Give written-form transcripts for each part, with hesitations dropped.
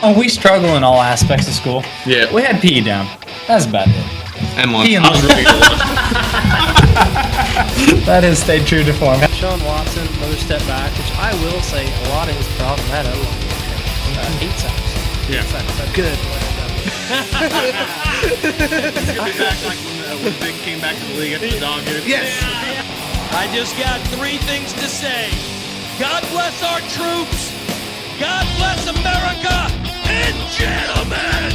Oh, we struggle in all aspects of school. Yeah. We had PE down. That's about it. And lunch. PE and lunch. That has stayed true to form. Sean Watson, another step back, which I will say a lot of his problem had a 8 sacks. Yeah. Good. He's gonna be back like when Vic came back to the league after the dog years. Yes. I just got 3 things to say. God bless our troops. God bless America. And gentlemen,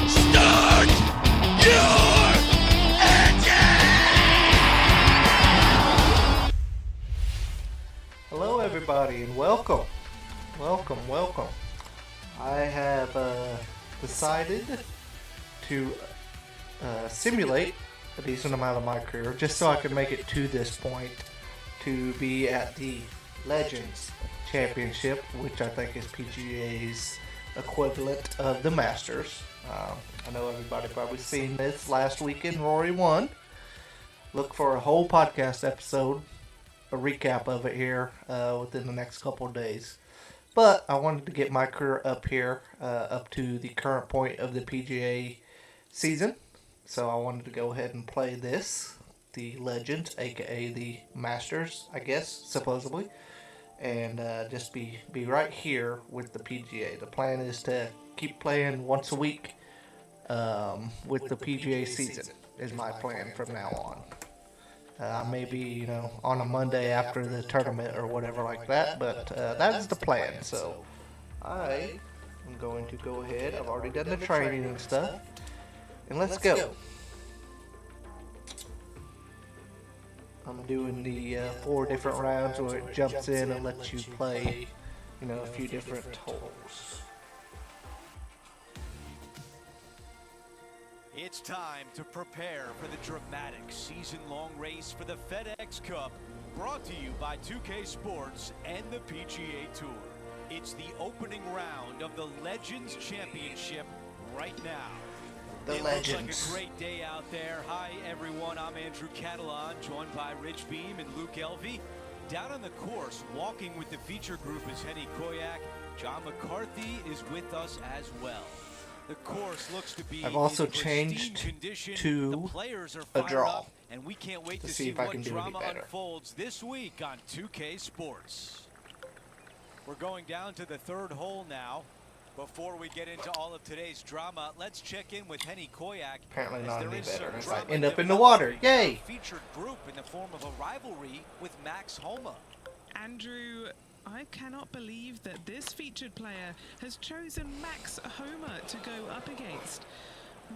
start your engine. Hello everybody and welcome. Welcome. I have decided to simulate a decent amount of my career just so I can make it to this point to be at the Legends Championship, which I think is PGA's equivalent of the Masters. I know everybody probably seen this last weekend. Rory won. Look for a whole podcast episode, a recap of it here within the next couple of days. But I wanted to get my career up here, up to the current point of the PGA season. So I wanted to go ahead and play this, the Legends, aka the Masters, I guess, supposedly. And just be right here with the PGA. The plan is to keep playing once a week with the PGA season, is my plan from now on. Maybe, on a Monday after the tournament or whatever like that, but that is the plan. So I am going to go ahead. I've already done the training and stuff, and let's go. I'm doing the 4 different rounds where it jumps in and lets you play, a few different holes. It's time to prepare for the dramatic season-long race for the FedEx Cup, brought to you by 2K Sports and the PGA Tour. It's the opening round of the Legends Championship right now. The Legends. Looks like a great day out there. Hi, everyone. I'm Andrew Catalan, joined by Rich Beam and Luke Elvey. Down on the course, walking with the feature group is Henny Koyak. John McCarthy is with us as well. The course looks to be I've also changed to a draw and we can't wait to see if I can do any better. Unfolds this week on 2K Sports. We're going down to the 3rd hole now. Before we get into all of today's drama, let's check in with Henny Koyak. Apparently not any better if I end up in the water. Yay! Featured group in the form of a rivalry with Max Homa. Andrew, I cannot believe that this featured player has chosen Max Homa to go up against.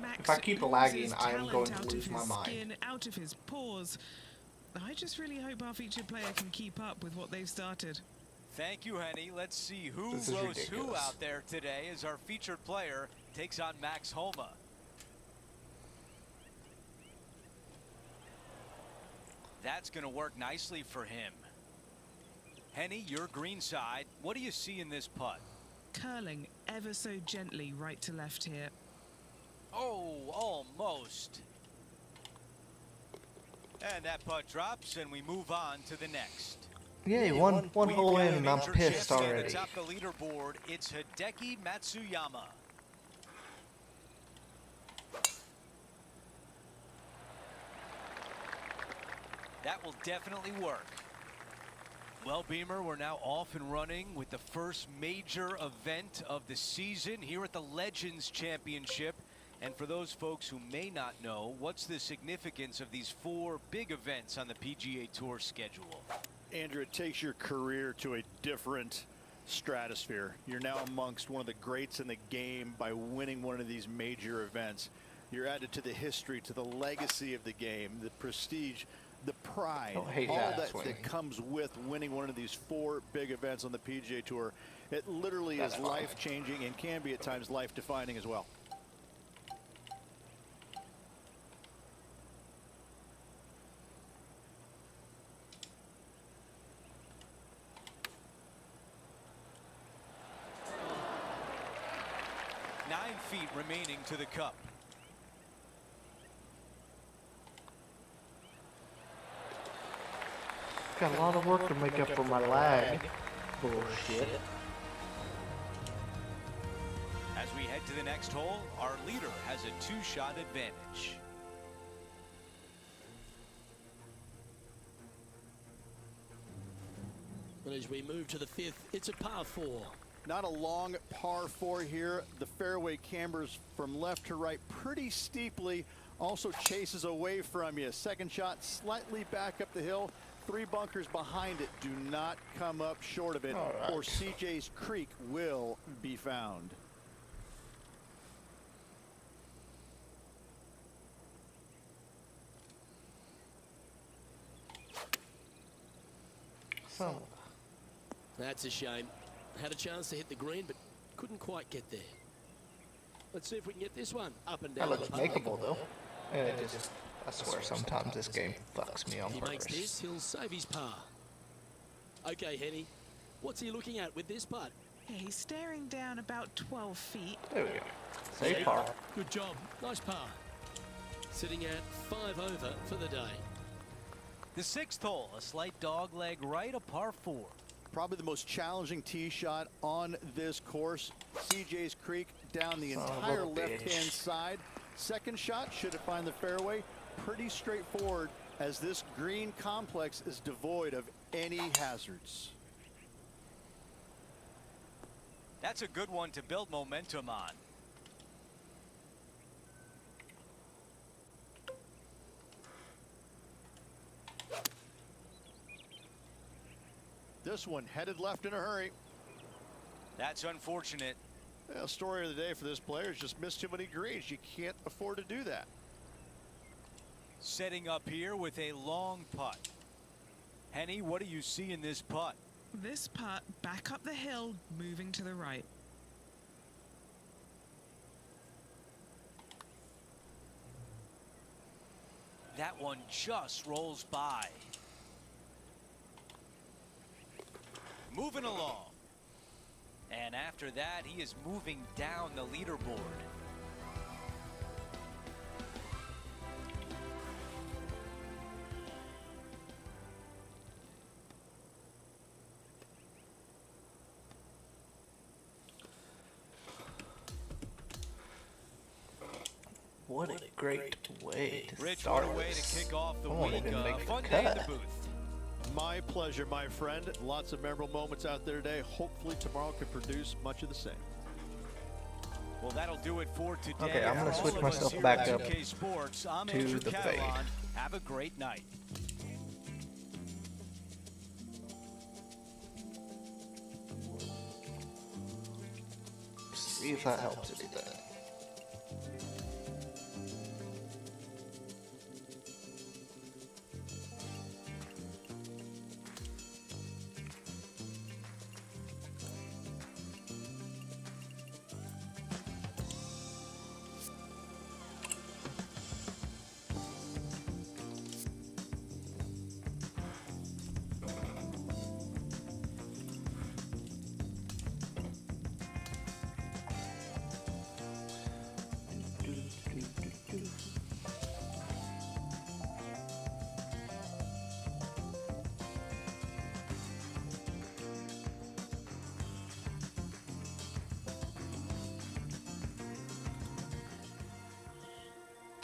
Max, if I keep lagging, I am going to lose my mind. Skin, out of his pores. I just really hope our featured player can keep up with what they've started. Thank you, Henny. Let's see who rose who out there today as our featured player takes on Max Homa. That's going to work nicely for him. Henny, your green side. What do you see in this putt? Curling ever so gently right to left here. Oh, almost. And that putt drops, and we move on to the next. Yay, one hole in and I'm pissed already. At the top of the leaderboard, it's Hideki Matsuyama. That will definitely work. Well, Beamer, we're now off and running with the first major event of the season here at the Legends Championship. And for those folks who may not know, what's the significance of these 4 big events on the PGA Tour schedule? Andrew, it takes your career to a different stratosphere. You're now amongst one of the greats in the game by winning one of these major events. You're added to the history, to the legacy of the game, the prestige, the pride, all that comes with winning one of these 4 big events on the PGA Tour. It literally is life-changing and can be at times life-defining as well. Feet remaining to the cup. Got a lot of work to make up for my lag. Bullshit. we head to the next hole, our leader has a 2-shot advantage. And as we move to the 5th, it's a par 4. Not a long par 4 here. The fairway cambers from left to right pretty steeply. Also chases away from you. Second shot slightly back up the hill. 3 bunkers behind it. Do not come up short of it, or CJ's Creek will be found. So, That's a shame. Had a chance to hit the green, but couldn't quite get there. Let's see if we can get this one up and down. that looks the putt. makeable though. And it just, I swear, sometimes this game fucks me on He makes purpose. this, he'll save his par. Okay, Henny, what's he looking at with this putt? Yeah, he's staring down about 12 feet. There we go. Save par. Good job, nice par. Sitting at 5 over for the day. The 6th hole, a slight dog leg right, a par 4. Probably the most challenging tee shot on this course. CJ's Creek down the Son of a entire bitch. left-hand side. Second shot, should it find the fairway? Pretty straightforward, as this green complex is devoid of any hazards. That's a good one to build momentum on. This one headed left in a hurry. That's unfortunate. Well, story of the day for this player is just missed too many greens. You can't afford to do that. Setting up here with a long putt. Henny, what do you see in this putt? This putt back up the hill, moving to the right. That one just rolls by. Moving along. And after that, he is moving down the leaderboard. What a great way to Rich, start what a way to this. kick off the I won't week. even make the Fun day in the cut. booth. My pleasure, my friend. Lots of memorable moments out there today. Hopefully tomorrow can produce much of the same. Well, that'll do it for today. Okay, I'm gonna For switch all of us myself here back at up 2K Sports, I'm to Andrew the Catalan. fade. Have a great night. See if that helps anything.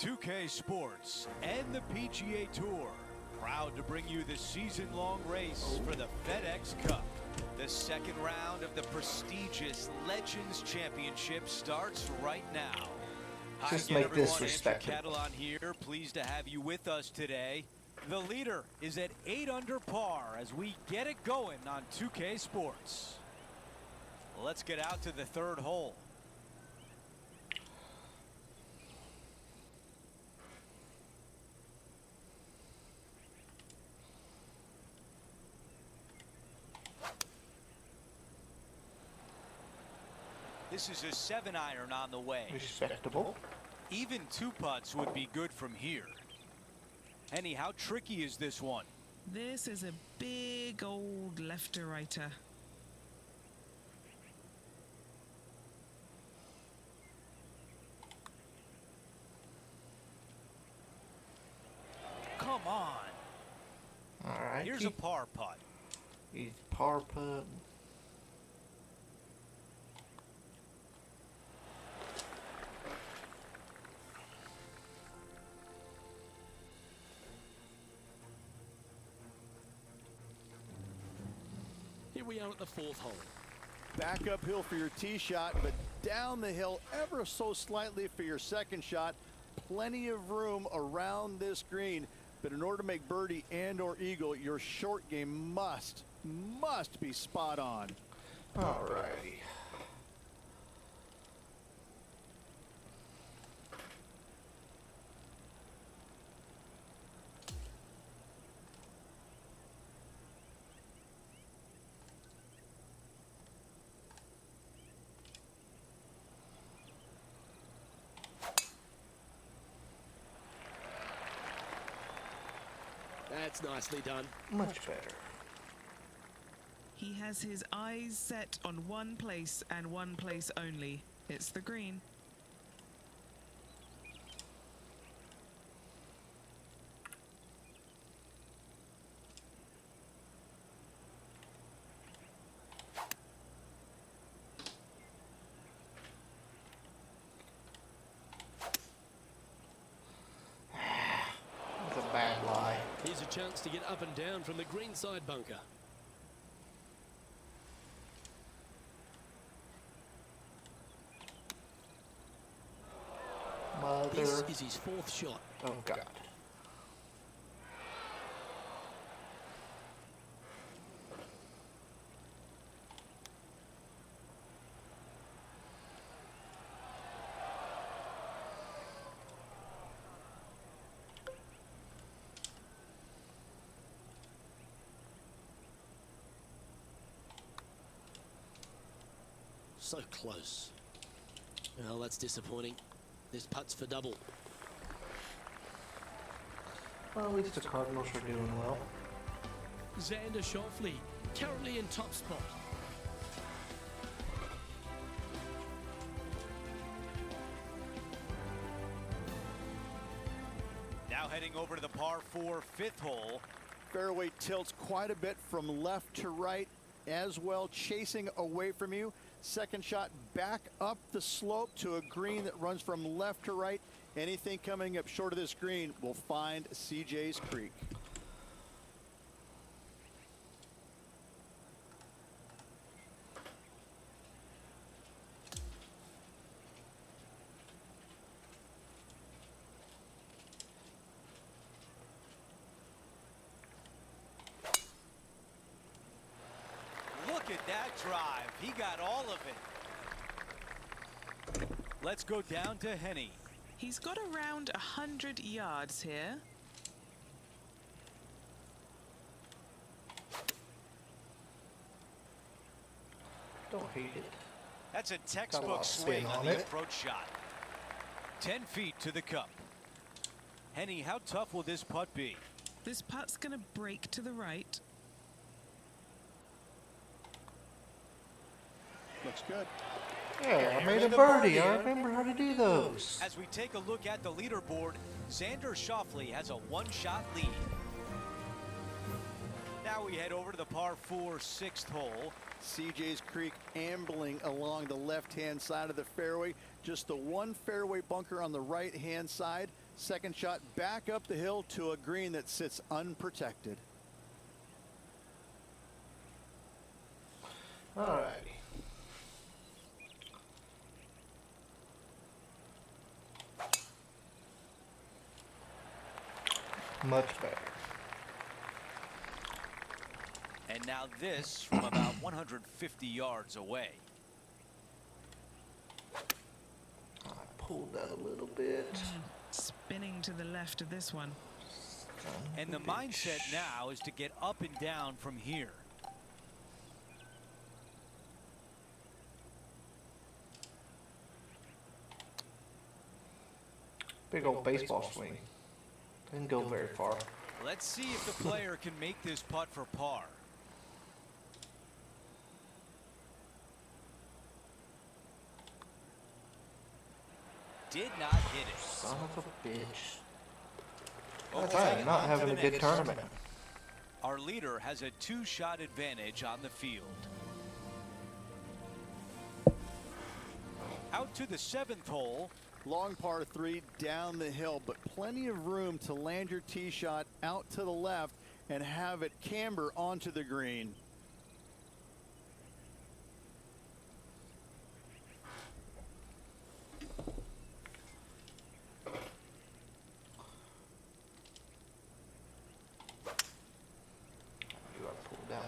.2K Sports and the PGA Tour proud to bring you the season-long race for the FedEx Cup. The second round of the prestigious Legends Championship starts right now. Just Hi again, make this everyone. respectable. Andrew Catalan here. Pleased to have you with us today. The leader is at 8 under par as we get it going on 2K Sports. Let's get out to the third hole. This is a 7-iron on the way. Respectable. Even 2 putts would be good from here. Henny, how tricky is this one? This is a big old left-to-righter. Come on. Alright. Here's a par putt. He's par putt. Here we are at the 4th hole. Back uphill for your tee shot, but down the hill ever so slightly for your second shot. Plenty of room around this green, but in order to make birdie and or eagle, your short game must be spot on. Alrighty. That's nicely done. Much better. He has his eyes set on one place and one place only. It's the green. That's a bad lie. Here's a chance to get up and down from the greenside bunker. This Mother. is his 4th shot. Oh, God. So close. Well, that's disappointing. This putt's for double. Well, at least the Cardinals are doing well. Xander Schauffele, currently in top spot. Now heading over to the par 4 5th hole. Fairway tilts quite a bit from left to right as well, chasing away from you. Second shot back up the slope to a green that runs from left to right. Anything coming up short of this green will find CJ's Creek. Look at that drive. He got all of it. Let's go down to Henny. He's got around 100 yards here. Don't hate it. That's a Got a lot textbook of spin swing on on the it. approach shot. 10 feet to the cup. Henny, how tough will this putt be? This putt's going to break to the right. Looks good. Yeah, I made a the birdie. birdie. I remember how to do those. As we take a look at the leaderboard, Xander Schauffele has a one-shot lead. Now we head over to the par 4 6th hole. CJ's Creek ambling along the left-hand side of the fairway. Just the one fairway bunker on the right-hand side. Second shot back up the hill to a green that sits unprotected. Alrighty. Much better. And now this from about 150 yards away. I pulled that a little bit. Spinning to the left of this one. And the mindset now is to get up and down from here. Big old baseball swing. Didn't go very far. Let's see if the player can make this putt for par. Did not hit it. Son of a bitch. Okay, I am not on to having the a good next. tournament. Our leader has a 2-shot advantage on the field. Out to the 7th hole. Long par 3 down the hill, but plenty of room to land your tee shot out to the left and have it camber onto the green.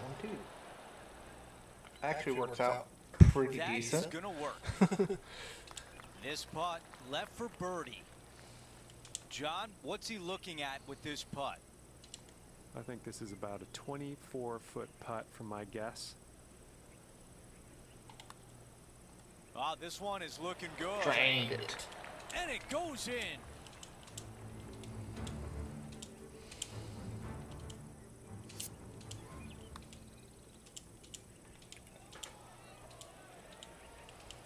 one too. Actually works out pretty That is decent. gonna work. This putt left for birdie. John, what's he looking at with this putt? I think this is about a 24-foot putt from my guess. Ah, this one is looking good. Drained it. And it goes in.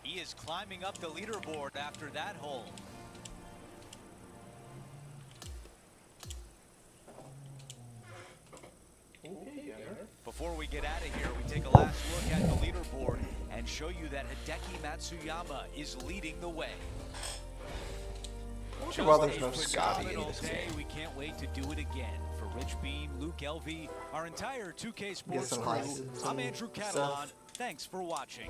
He is climbing up the leaderboard after that hole. Before we get out of here, we take a last look at the leaderboard and show you that Hideki Matsuyama is leading the way. Wonder why there's Just no a Scotty in phenomenal this day. game. We can't wait to do it again. For Rich Beam, Luke Elvey, our entire 2K Sports some crew, licensing I'm Andrew Catalan. stuff. Thanks for watching.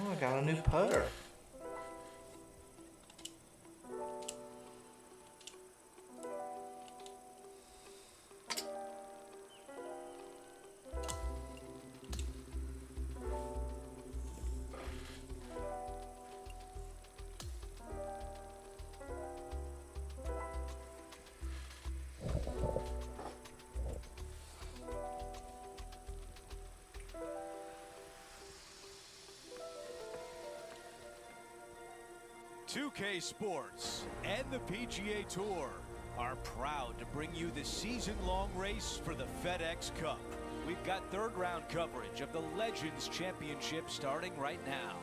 Oh, I got a new putter. .2K Sports and the PGA Tour are proud to bring you the season-long race for the FedEx Cup. We've got third-round coverage of the Legends Championship starting right now.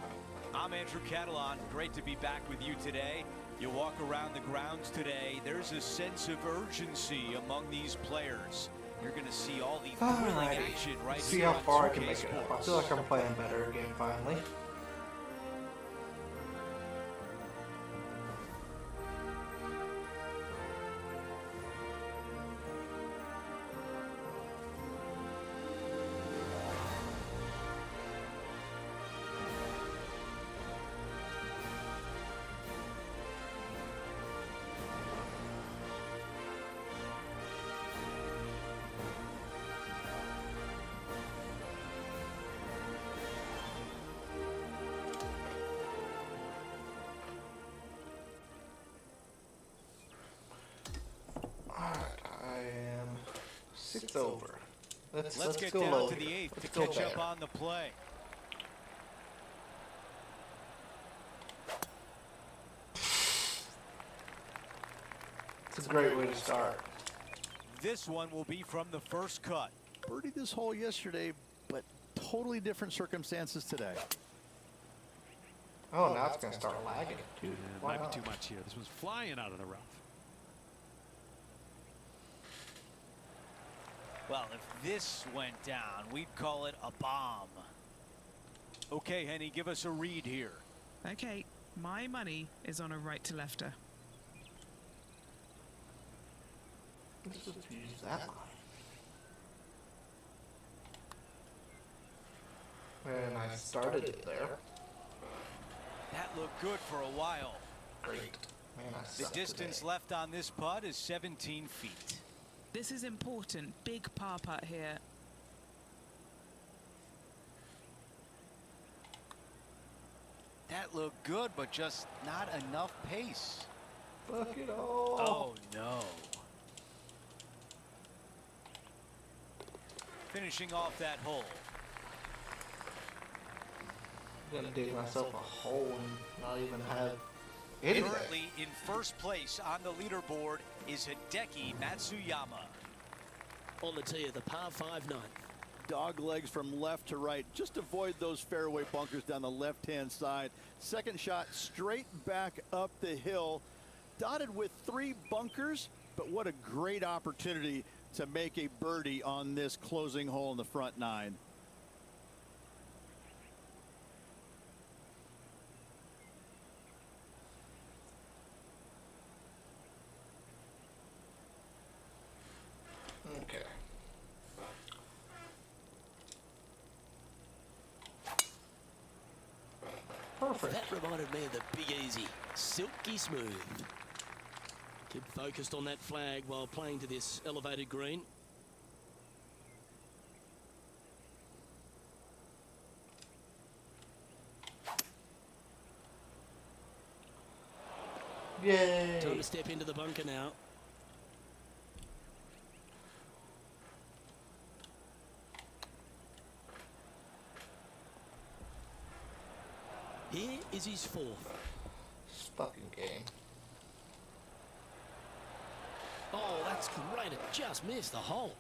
I'm Andrew Catalan. Great to be back with you today. You walk around the grounds today, there's a sense of urgency among these players. You're going to see all the thrilling action right See here how on far I 2K can make it up. I Sports. feel like I'm playing better again finally. I am 6 over. Let's get go down low to the here. 8th Let's to go catch there. up on the play. It's a great way to start. This one will be from the first cut. Birdied this hole yesterday, but totally different circumstances today. Oh, now it's going to start lagging, too. Why Might not? be too much here. This one's flying out of the rough. Well, if this went down, we'd call it a bomb. Okay, Henny, give us a read here. Okay, my money is on a right to lefter. Let's just use that line. And I started it there. That looked good for a while. Great. Man, I The suck distance today. left on this putt is 17 feet. This is important. Big par putt here. That looked good, but just not enough pace. Fuck it all. Oh, no. Finishing off that hole. I'm gonna dig myself a hole and not even have anything. Currently in first place on the leaderboard is Hideki Matsuyama. On the tee of the par 5 9. Dog legs from left to right. Just avoid those fairway bunkers down the left-hand side. Second shot straight back up the hill. Dotted with 3 bunkers, but what a great opportunity to make a birdie on this closing hole in the front 9. Okay. Perfect. That reminded me of the Big Easy. Silky smooth. Keep focused on that flag while playing to this elevated green. Yay! Time to step into the bunker now. Here is his fourth. This fucking game. Oh, that's great. It just missed the hole.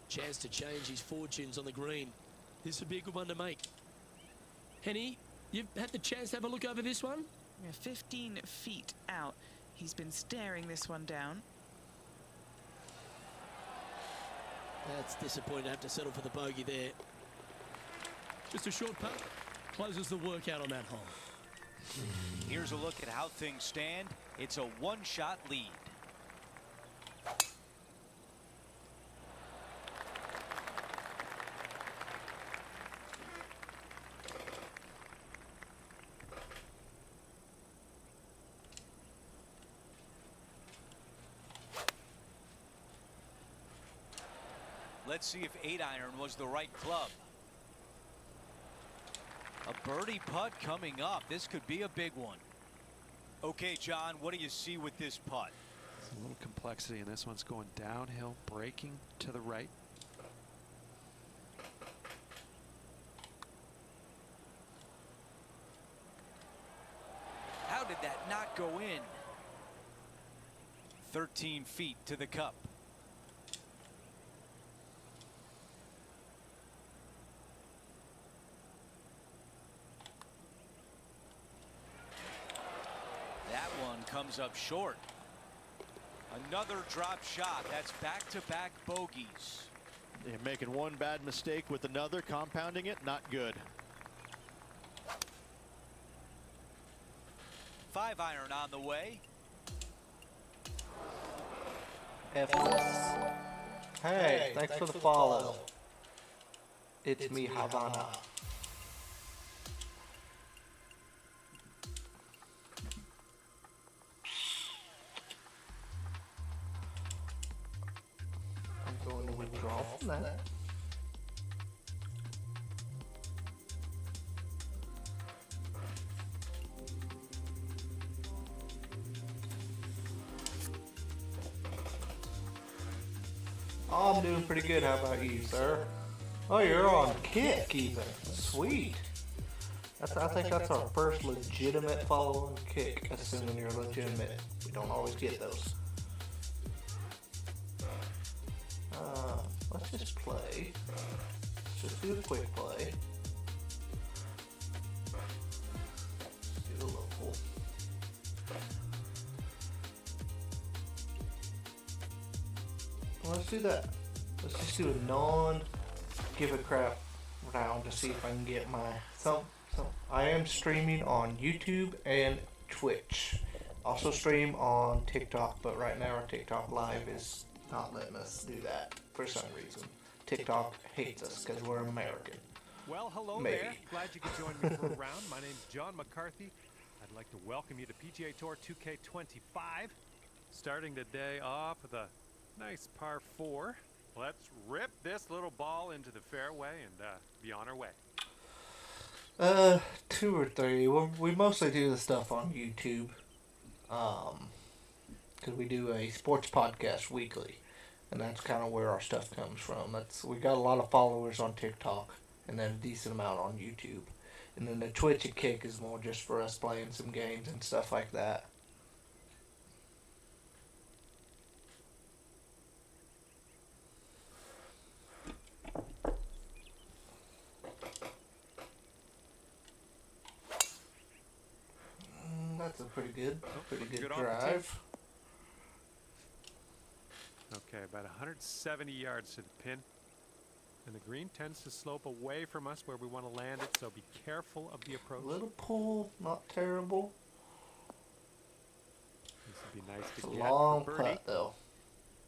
Chance to change his fortunes on the green. This would be a good one to make. Henny, you've had the chance to have a look over this one? We're 15 feet out. He's been staring this one down. That's disappointing to have to settle for the bogey there. Just a short putt. Closes the work out on that hole. Here's a look at how things stand. It's a one-shot lead. Let's see if 8-iron was the right club. A birdie putt coming up. This could be a big one. Okay, John, what do you see with this putt? There's a little complexity, and this one's going downhill, breaking to the right. How did that not go in? 13 feet to the cup. That one comes up short. Another drop shot. That's back-to-back bogeys. You're making one bad mistake with another, compounding it, not good. 5-iron on the way. Effortless. Hey, thanks for the follow. It's me, Havana. I'm going to withdraw from that. Oh, I'm doing pretty good. How about you, sir? Oh, you're on Kick even. Sweet. I think that's our first legitimate follow on Kick, assuming you're legitimate. We don't always get those. Let's just play. Let's just do a quick play. Let's do a local. Let's do that. Let's just do a non-give a crap round to see if I can get my I am streaming on YouTube and Twitch. Also stream on TikTok, but right now our TikTok live is not letting us do that for some reason. TikTok hates us because we're American. Well, hello Maybe. there. Glad you could join me for a round. My name's John McCarthy. I'd like to welcome you to PGA Tour 2K25. Starting the day off with a nice par 4. Let's rip this little ball into the fairway and be on our way. 2 or 3. We mostly do the stuff on YouTube. Because we do a sports podcast weekly. And that's kind of where our stuff comes from. We got a lot of followers on TikTok. And then a decent amount on YouTube. And then the Twitch and Kick is more just for us playing some games and stuff like that. That's a pretty good Good on the drive. Okay, about 170 yards to the pin. And the green tends to slope away from us where we want to land it, so be careful of the approach. Little pool, not terrible. This would be nice It's to a get long for birdie. putt though.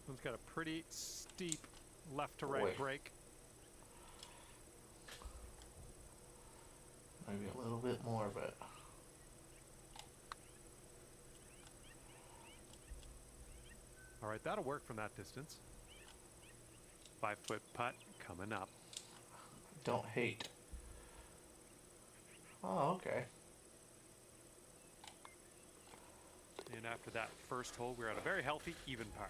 One's got a pretty steep left to right Boy. break. Maybe a little bit more, but All right, that'll work from that distance. 5-foot putt coming up. don't hate. Oh, okay. And after that first hole, we're at a very healthy, even par.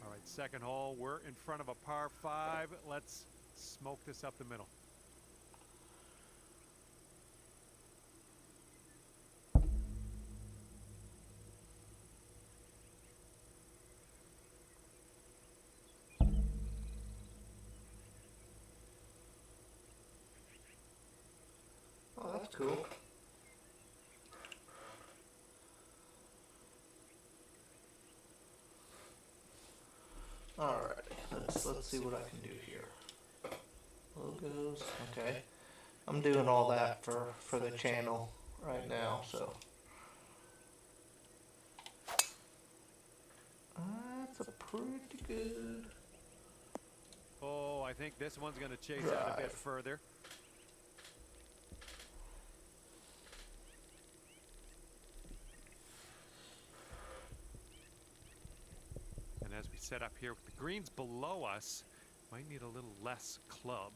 All right, second hole, we're in front of a par 5. Let's smoke this up the middle. Oh, that's cool. Alright, let's see what I can do here. Logos, okay. I'm doing all that for the channel right now, so. That's a pretty good. Oh, I think this one's going to chase it a bit further. And as we set up here with the greens below us, might need a little less club.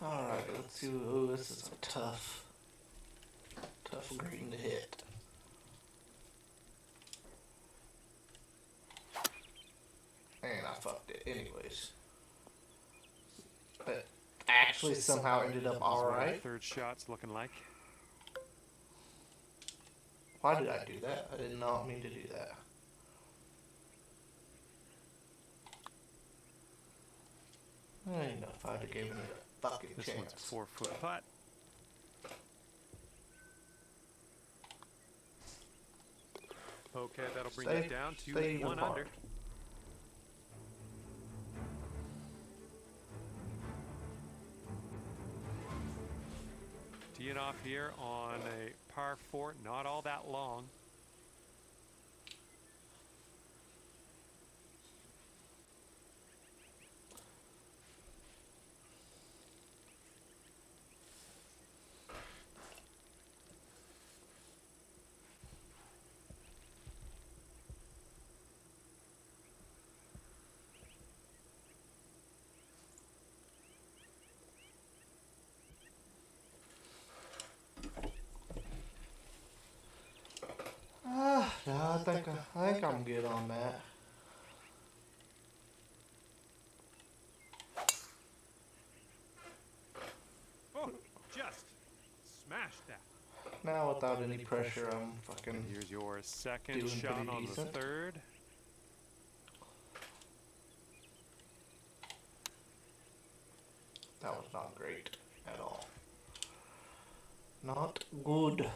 Alright, let's see. Oh, this is a tough green to hit. And I fucked it anyways. But actually somehow ended up alright. Third shot's looking like. Why did I do that? I did not mean to do that. I don't know if I'd have given it a fucking This chance. one's a 4-foot putt. Okay, that'll bring it down to 1 under. Teeing off here on a par 4, not all that long. No, I think I'm good on that. Oh, just smashed that. Now without any pressure, I'm fucking. Here's your second doing shot pretty on the decent. third. That was not great at all. Not good.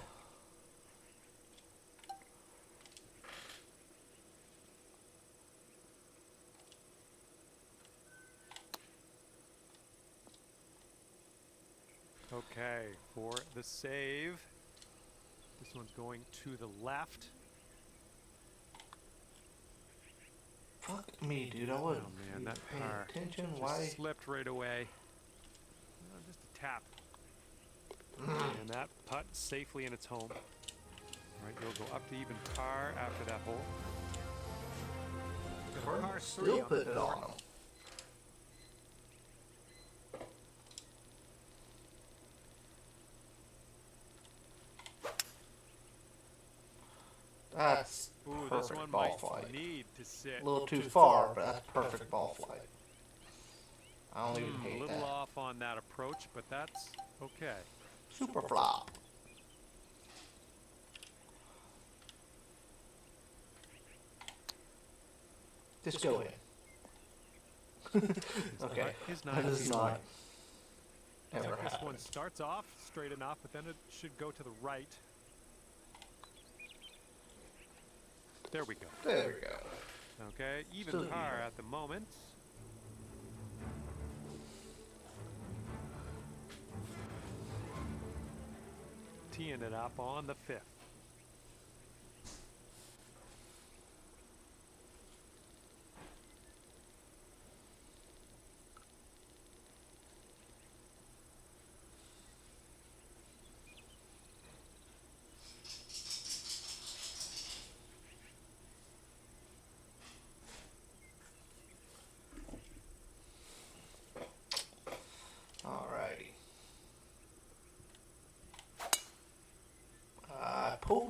Okay, for the save. This one's going to the left. Fuck me, dude. I wasn't Oh man, that paying par attention. just Why? slipped right away. Just a tap. And that putt safely in its home. All right, you'll go up to even par after that hole. We're still putting it on them. That's Ooh, this perfect one ball might flight. need to sit. A little too far, but that's perfect ball flight. I don't even A hate little that. off on that approach, but that's okay. Super flop. Just go in. Okay, His that nine is feet not wide. ever This happen. one starts off straight enough, but then it should go to the right. There we go. There we go. Okay, even Still par even. at the moment. Teeing it up on the 5th.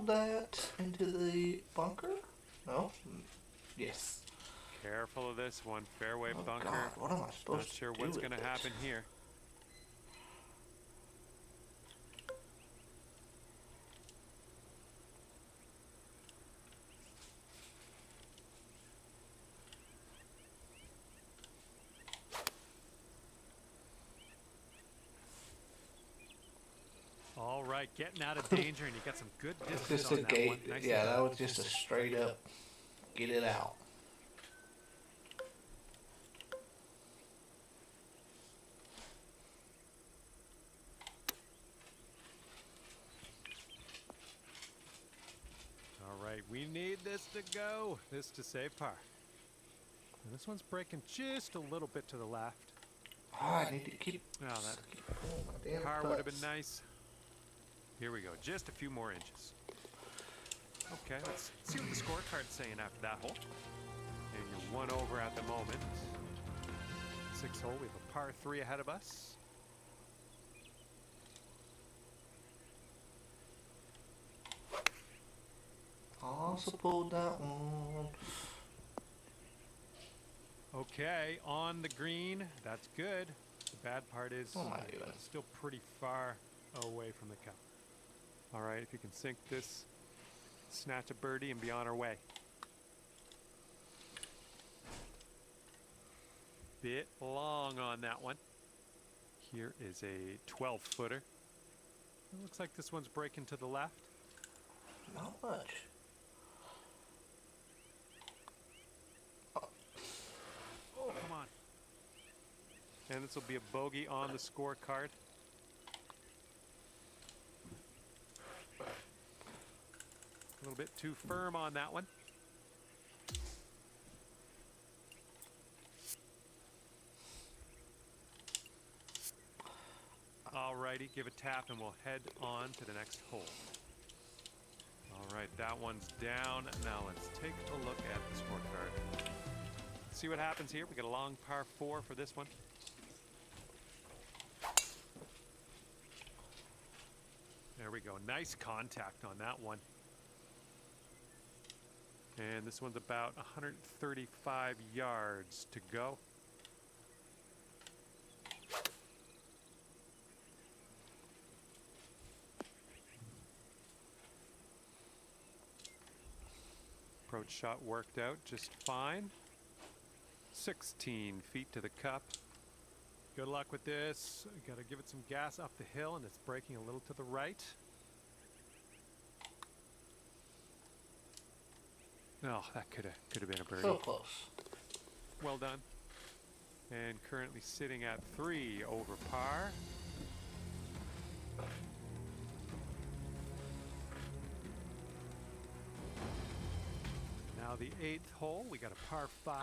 that into the bunker? No? Yes. Careful of this one. Fairway Oh bunker. God, what am I supposed Not sure to do what's with going to it? happen here. All right, getting out of danger, and you got some good It's distance just on a that gate. one. Nice Yeah, and that was just a straight up get it out. All right, we need this to go. This to save par. And this one's breaking just a little bit to the left. Oh, I need to keep. Oh, that Oh, my damn par would have been putts. nice. Here we go, just a few more inches. Okay, let's see what the scorecard's saying after that hole. And you're 1 over at the moment. 6th hole, we have a par 3 ahead of us. Also pulled that one. Okay, on the green, that's good. The bad part is What am I doing? it's still pretty far away from the cup. All right, if you can sink this, snatch a birdie and be on our way. Bit long on that one. Here is a 12-footer. It looks like this one's breaking to the left. Not much. Oh, come on. And this will be a bogey on the scorecard. A little bit too firm on that one. Alrighty, give a tap and we'll head on to the next hole. Alright, that one's down. Now let's take a look at the scorecard. See what happens here. We got a long par 4 for this one. There we go. Nice contact on that one. And this one's about 135 yards to go. Approach shot worked out just fine. 16 feet to the cup. Good luck with this. Got to give it some gas up the hill, and it's breaking a little to the right. Oh, that could have been a birdie. So close. Well done. And currently sitting at 3 over par. Now the 8th hole, we got a par 5.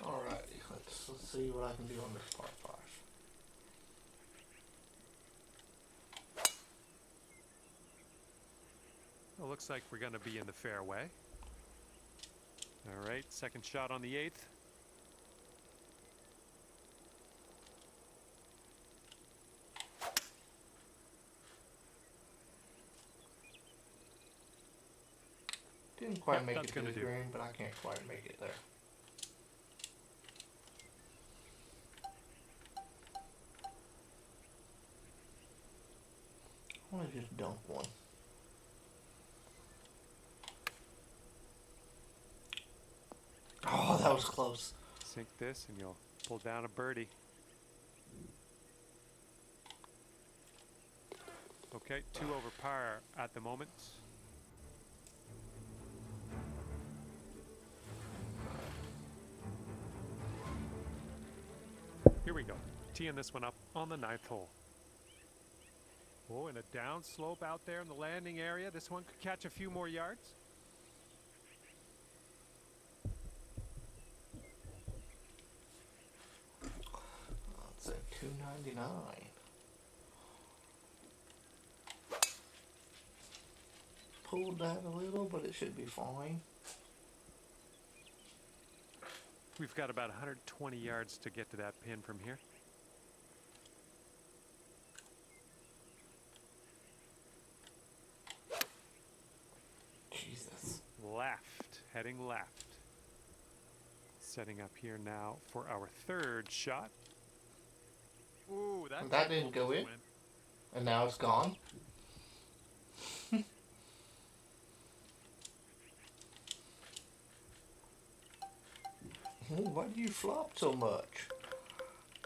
Alrighty, let's see what I can do on this par 5. Well, looks like we're going to be in the fairway. All right, second shot on the 8th. Didn't quite Yep, make that's it to gonna the do. green, but I can't quite make it there. I want to just dunk one. Oh, that was close. Sink this and you'll pull down a birdie. Okay, 2 over par at the moment. Here we go. Teeing this one up on the 9th hole. Oh, and a down slope out there in the landing area. This one could catch a few more yards. $2.99. Pulled that a little, but it should be fine. We've got about 120 yards to get to that pin from here. Jesus. Left, heading left. Setting up here now for our third shot. Ooh, That didn't go in. And now it's gone. Why do you flop so much?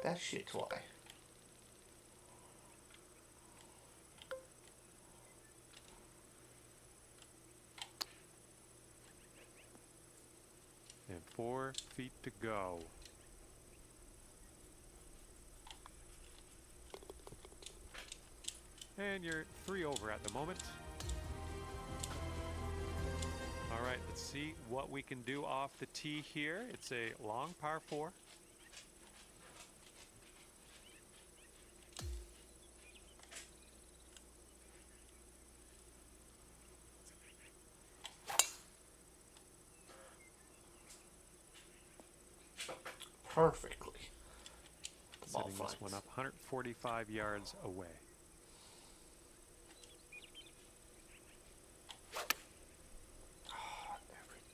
That shit's why. And 4 feet to go. And you're 3 over at the moment. All right, let's see what we can do off the tee here. It's a long par 4. Perfectly. The ball Setting this finds. one up 145 yards away.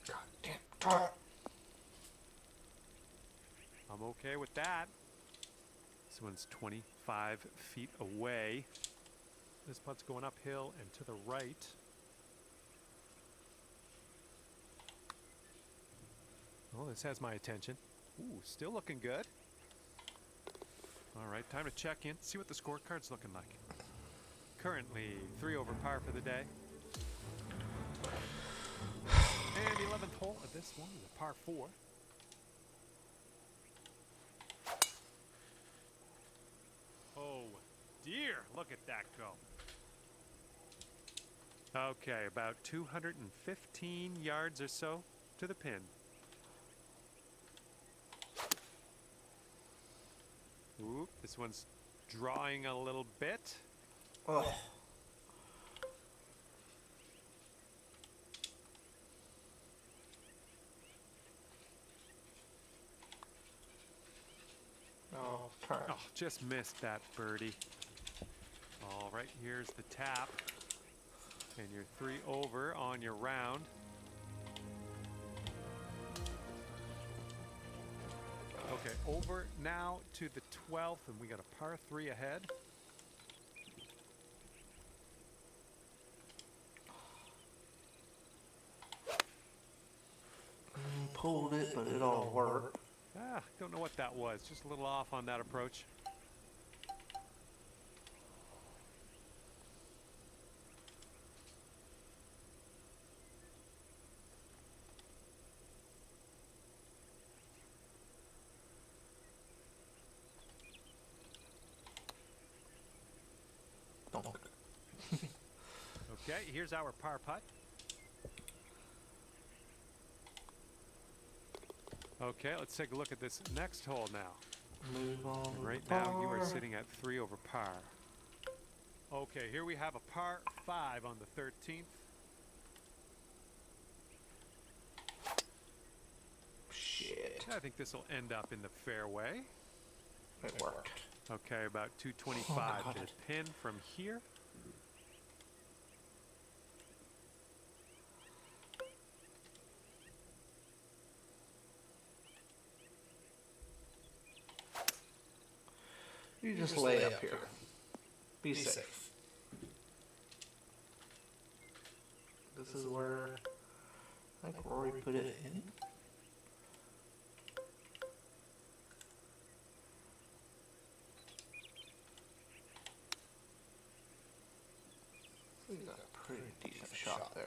Goddamn time. I'm okay with that. This one's 25 feet away. This putt's going uphill and to the right. Oh, this has my attention. Ooh, still looking good. All right, time to check in, see what the scorecard's looking like. Currently 3 over par for the day. And the 11th hole of this one is a par 4. Oh dear, look at that go. Okay, about 215 yards or so to the pin. Ooh, this one's drawing a little bit. Ugh. Oh, turn. Oh, just missed that birdie. All right, here's the tap. And you're 3 over on your round. Okay, over now to the 12th, and we got a par 3 ahead. Pulled it, but it all worked. Don't know what that was. Just a little off on that approach. Don't. Okay, here's our par putt. Okay, let's take a look at this next hole now. Move on. Right now, you are sitting at 3 over par. Okay, here we have a par 5 on the 13th. Shit. I think this will end up in the fairway. It worked. Okay, about 225 God. to the pin from here. You just lay up here. Be safe. This is where I think Rory put it in. He's got a pretty decent shot there.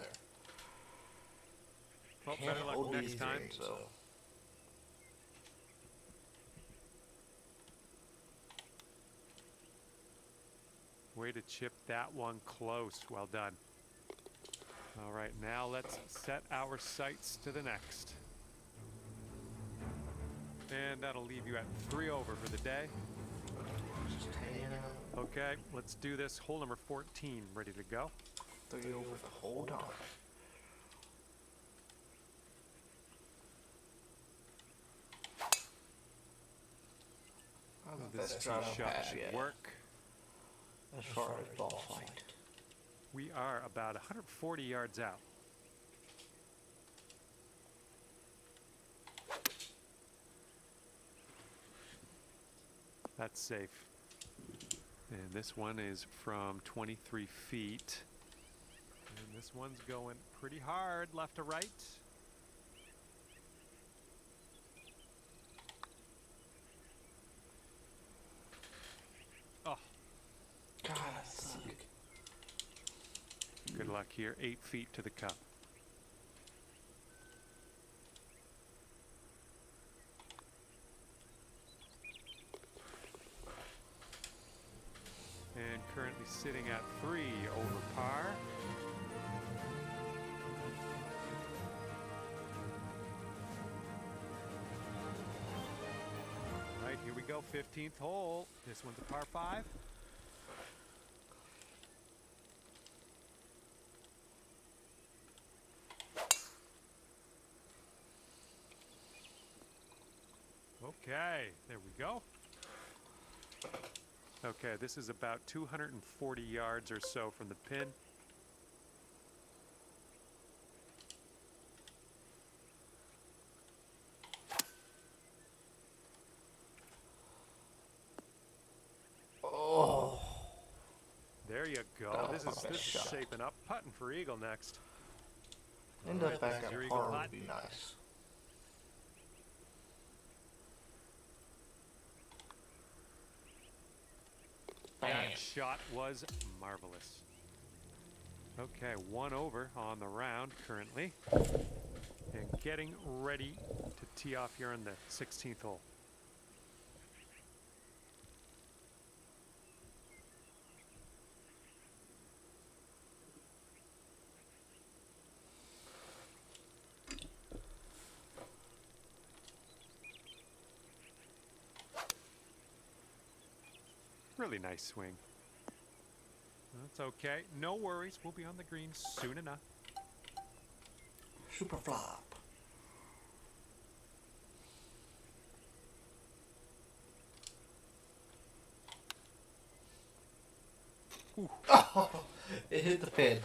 Well, Can't better luck hold next these time. games, so. Way to chip that one close. Well done. All right, now let's set our sights to the next. And that'll leave you at 3 over for the day. Okay, let's do this. Hole number 14, ready to go. 3 over the whole time. I think This that's tee not shot bad should yet, work. as far as ball flight. We are about 140 yards out. That's safe. And this one is from 23 feet. And this one's going pretty hard left to right. Oh, God, I suck. good luck here. 8 feet to the cup. And currently sitting at 3 over par. All right, here we go, 15th hole. This one's a par 5. Okay, there we go. Okay, this is about 240 yards or so from the pin. Oh, There you go. That This was is my this best is shot. shaping up. Putting for eagle next. end Alright, up back this is at your eagle par putt. would be nice. That shot was marvelous. Okay, 1 over on the round currently. And getting ready to tee off here on the 16th hole. Really nice swing. That's okay. No worries. We'll be on the green soon enough. Super flop. Oh, it hit the pin.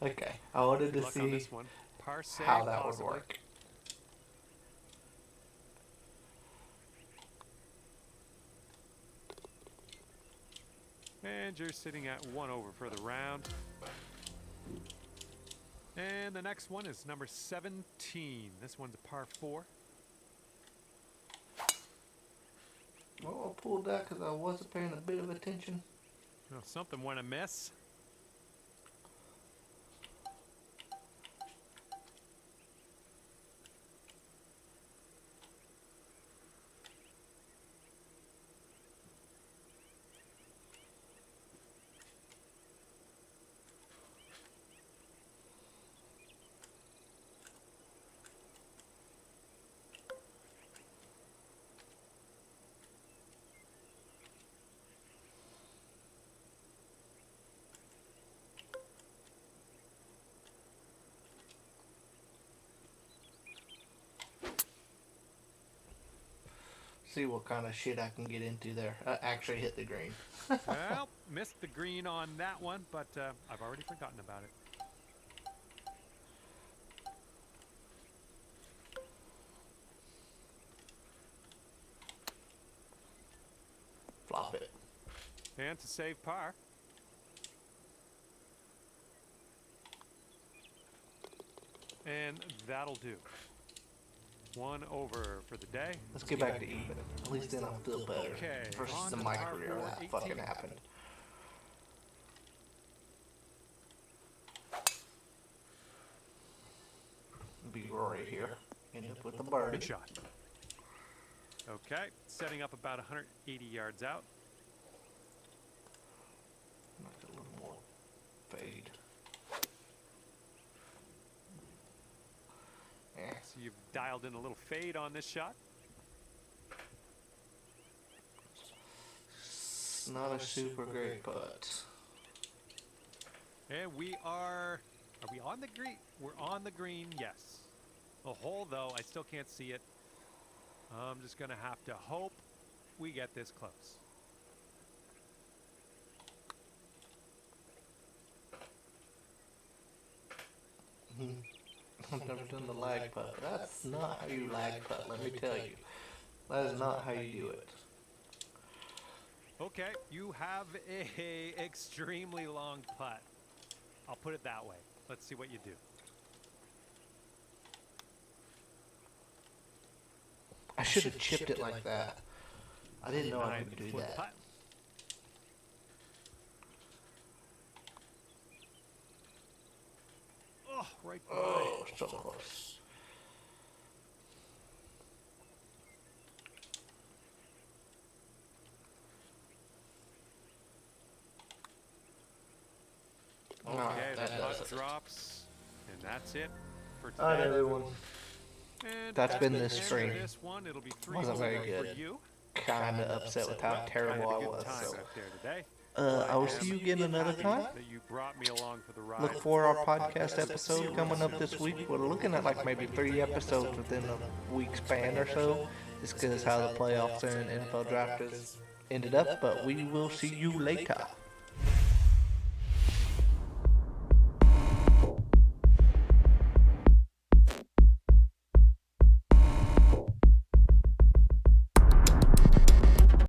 Okay, I wanted Good to luck on see this one. Par save, how that possibly. would work. And you're sitting at 1 over for the round. And the next one is number 17. This one's a par 4. Well, I pulled that because I wasn't paying a bit of attention. Oh, something went amiss. See what kind of shit I can get into there. I actually hit the green. Well, missed the green on that one, but I've already forgotten about it. Flop it. And to save par. And that'll do. 1 over for the day. Let's get back to even. At least then I'll feel better. Okay, Versus on in to my par career four, that 18. fucking happened. Be Rory here. End up with a birdie. Good shot. Okay, setting up about 180 yards out. Make it a little more fade. So you've dialed in a little fade on this shot. It's not a super great putt. And we are we on the green? We're on the green, yes. The hole, though, I still can't see it. I'm just going to have to hope we get this close. I've never done the lag putt. That's not how you lag putt, let me tell you. That is not how you do it. Okay, you have a extremely long putt. I'll put it that way. Let's see what you do. I should have chipped it like that. I didn't know I could do 9-foot that. putt. Oh, right by. Oh, so close. Okay, Alright, the that putt does it. drops, and that's it for today. Alright, everyone. And That's been the this end of stream. This one, it'll be Wasn't very for good. you. Kinda upset with how Well, terrible had I a good was. time So, out there today. I will see you again another time. That you brought me along for the ride. Look for our podcast episode coming up this week. We're looking at like maybe 3 episodes within a week span or so. Just because how the playoffs and NFL draft has ended up. But we will see you later.